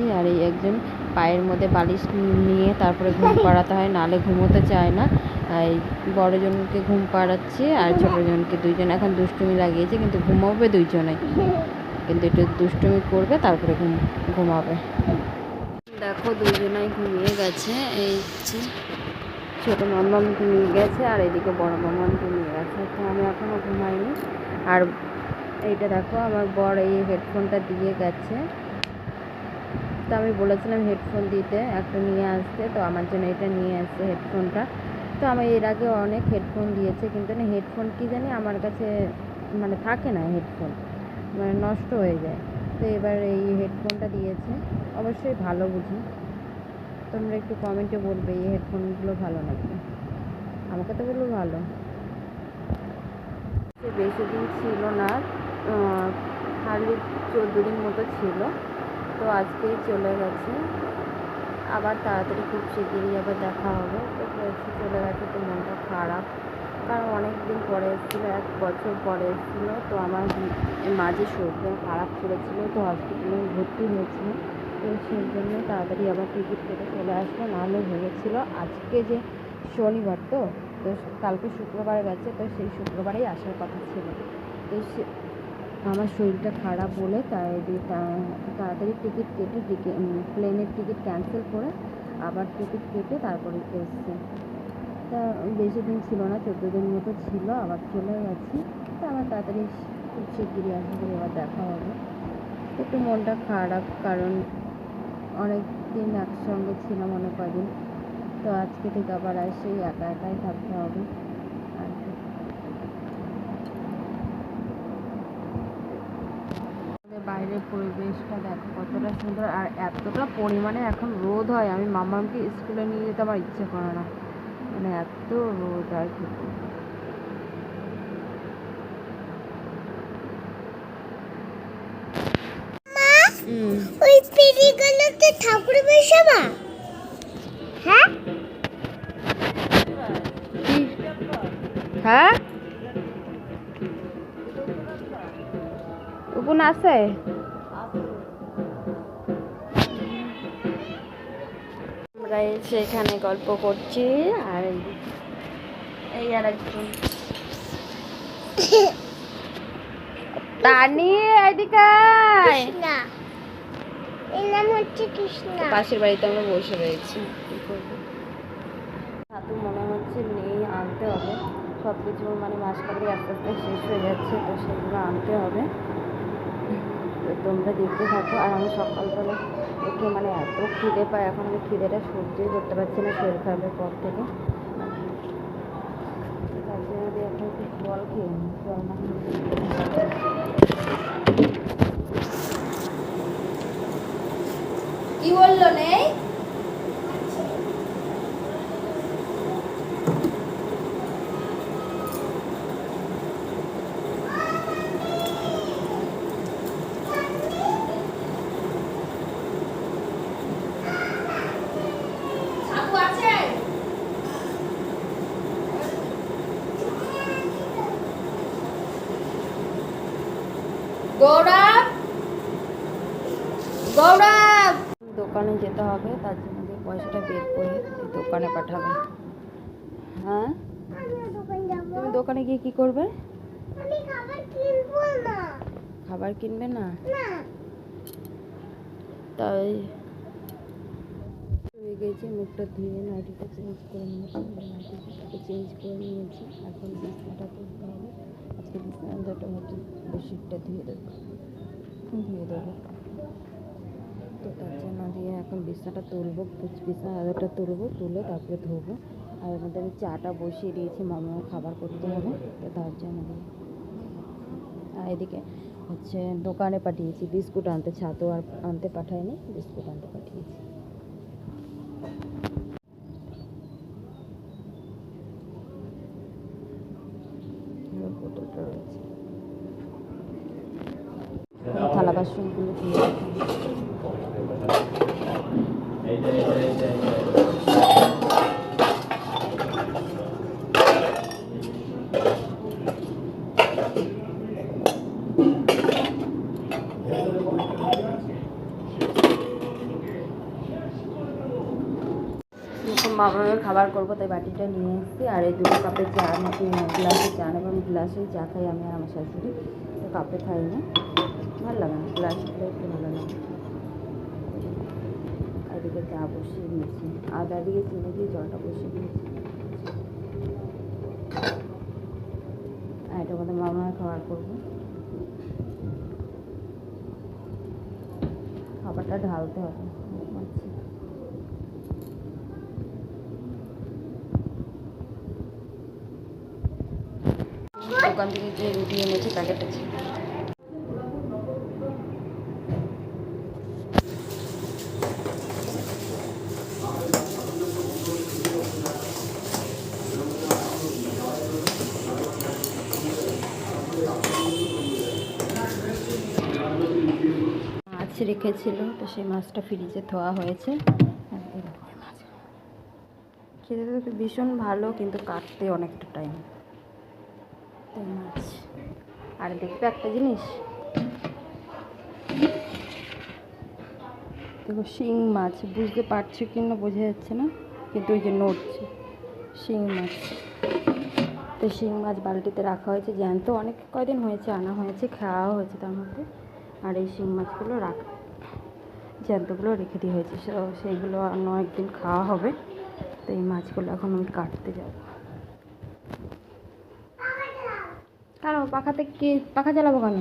দিয়েছি। আর এই একজন পায়ের মধ্যে বালিশ নিয়ে তারপরে ঘুম পাড়াতে হয়, নাহলে ঘুমোতে চায় না। এই বড়জনকে ঘুম পাড়াচ্ছি আর ছোটোজনকে, দুইজন এখন দুষ্টুমি লাগিয়েছে, কিন্তু ঘুমাবে দুইজনেই, কিন্তু একটু দুষ্টুমি করবে তারপরে ঘুমাবে। দেখো দুইজনাই ঘুমিয়ে গেছে। এই ছোটো মাম্মাম ঘুমিয়ে গেছে আর এদিকে বড় মাম্মাম ঘুমিয়ে গেছে। তো আমি এখনও ঘুমাইনি। আর এইটা দেখো আমার বর এই হেডফোনটা দিয়ে গেছে। তো আমি বলেছিলাম হেডফোন দিতে, একটা নিয়ে আসতে, তো আমার জন্য এটা নিয়ে আসছে হেডফোনটা। তো আমি এর আগে অনেক হেডফোন দিয়েছে, কিন্তু না হেডফোন কী জানি আমার কাছে মানে থাকে না, হেডফোন মানে নষ্ট হয়ে যায়। তো এবার এই হেডফোনটা দিয়েছে, অবশ্যই ভালো বুঝি। তোমরা একটু কমেন্টে বলবে এই হেডফোনগুলো ভালো নাকি, আমাকে তো বলবো ভালো। বেশি দিন ছিল না, হার্ডলি 14 দিন মতো ছিল। তো আজকেই চলে গেছে, আবার তাড়াতাড়ি খুব শিগগিরই আবার দেখা হবে। তো চলে গেছে, তো মনটা খারাপ, কারণ অনেক দিন পরে এসেছিলো, 1 বছর পরে এসেছিলো। তো আমার মাঝে শরীরটা খারাপ করেছিল, তো হসপিটালে ভর্তি হয়েছিল। তো সেই জন্য তাড়াতাড়ি আবার টিকিট কেটে চলে আসলো, নাহলে ভেবেছিল আজকে যে শনিবার, তো কালকে শুক্রবারে গেছে, তো সেই শুক্রবারেই আসার কথা ছিল। তো আমার শরীরটা খারাপ বলে তাড়াতাড়ি টিকিট কেটে প্লেনের টিকিট ক্যান্সেল করে আবার টিকিট কেটে তারপরে এসছে। তা বেশি দিন ছিল না, 14 দিন মতো ছিল, আবার চলে গেছি। তো আমার তাড়াতাড়ি খুব শিগগিরই আশা করি আবার দেখা হবে। একটু মনটা খারাপ, কারণ অনেক দিন একসঙ্গে ছিলাম, অনেক কদিন। তো আজকে থেকে আবার এসেই একা একাই থাকতে হবে আর কি। বাইরের পরিবেশটা দেখো কতটা সুন্দর, আর এতটা পরিমাণে এখন রোদ হয়, আমি মামাকে স্কুলে নিয়ে যেতে আমার ইচ্ছে করে না, মানে এত রোদ আর কি। ওই পেরিগুলোতে ঠাকুর বসাবা? হ্যাঁ হ্যাঁ উপন আছে, আমরা এসে এখানে গল্প করছি। আর এই আর একজন তানি, এদিকে না, এর নাম হচ্ছে কৃষ্ণা। পাশের বাড়িতে আমরা বসে রয়েছি, কি করবো। ছাতু মনে হচ্ছে নেই, আনতে হবে। সব কিছু মানে মাসকাবারি আস্তে আস্তে শেষ হয়ে যাচ্ছে, তো সেগুলো আনতে হবে। তো তোমরা দেখতে থাকো। আর আমি সকালবেলা উঠে মানে এত খিদে পাই, এখন আমি খিদেটা সহ্যই করতে পারছি না শরীর খারাপের পর থেকে। তার জন্য এখন একটু জল খেয়ে নিই, জল না কি বললো নেই। গৌরব, গৌরব, দোকানে যেতে হবে, তার জন্য পয়সাটা বের করে দোকানে পাঠাবে। হ্যাঁ তুমি দোকানে গিয়ে কি করবে? আমি খাবার কিনবো না। খাবার কিনবে না? না, তাই হয়ে গেছে, মুখটা ধুয়ে নাইটিটা চেঞ্জ করে নিয়েছি, নাইটিটাকে চেঞ্জ করে নিয়েছি। এখন বিছনাটা তুলতে হবে, আজকে বিছনাটা হচ্ছে বেডশিটটা ধুয়ে দেবো। তো তার জন্য দিয়ে এখন বিছনাটা তুলবো, বিছনা আদারটা তুলবো, তুলে তারপরে ধোবো। আর এর মধ্যে আমি চাটা বসিয়ে দিয়েছি, মামার খাবার করতে হবে, তো তার জন্য দিয়ে। আর এদিকে হচ্ছে দোকানে পাঠিয়েছি বিস্কুট আনতে, ছাতু আর আনতে পাঠায়নি, বিস্কুট আনতে পাঠিয়েছি। বোতলটা রয়েছে, থালা বাসনগুলো দিয়ে মামার খাবার করবো তাই বাটিটা নিয়ে এসেছি। আর এই দুটো কাপে চা গ্লাসে চা নেবো। আমি গ্লাসেই চা খাই, আমি আর আমার শাশুড়ি। তো কাপে খাই না, ভালো লাগে না, গ্লাসে খেলে একটু ভালো লাগে। আর এদিকে চা বসিয়ে দিয়েছি, আদা দিয়ে চিনি দিয়ে জলটা বসিয়ে দিয়েছি। আর এটার মধ্যে মামার খাবার করবো। খাবারটা ঢালতে হবে। দোকান থেকে যে রুটি এনেছে প্যাকেট আছে। মাছ রেখেছিল, তো সেই মাছটা ফ্রিজে ধোয়া হয়েছে। আর এরকম মাছ খেতে তো ভীষণ ভালো, কিন্তু কাটতে অনেকটা টাইম। তাই মাছ। আর দেখবে একটা জিনিস, দেখো শিং মাছ, বুঝতে পারছো কি না বোঝা যাচ্ছে না, কিন্তু ওই যে নড়ছে শিং মাছ। তো শিং মাছ বালতিতে রাখা হয়েছে, জ্যান্ত অনেক কয়দিন হয়েছে আনা হয়েছে, খাওয়া হয়েছে তার মধ্যে। আর এই শিং মাছগুলো জ্যান্তগুলো রেখে দিয়ে হয়েছে, সেইগুলো অন্য একদিন খাওয়া হবে। তো এই মাছগুলো এখন আমি কাটতে যাব। কেন পাখা চালাবো কেন?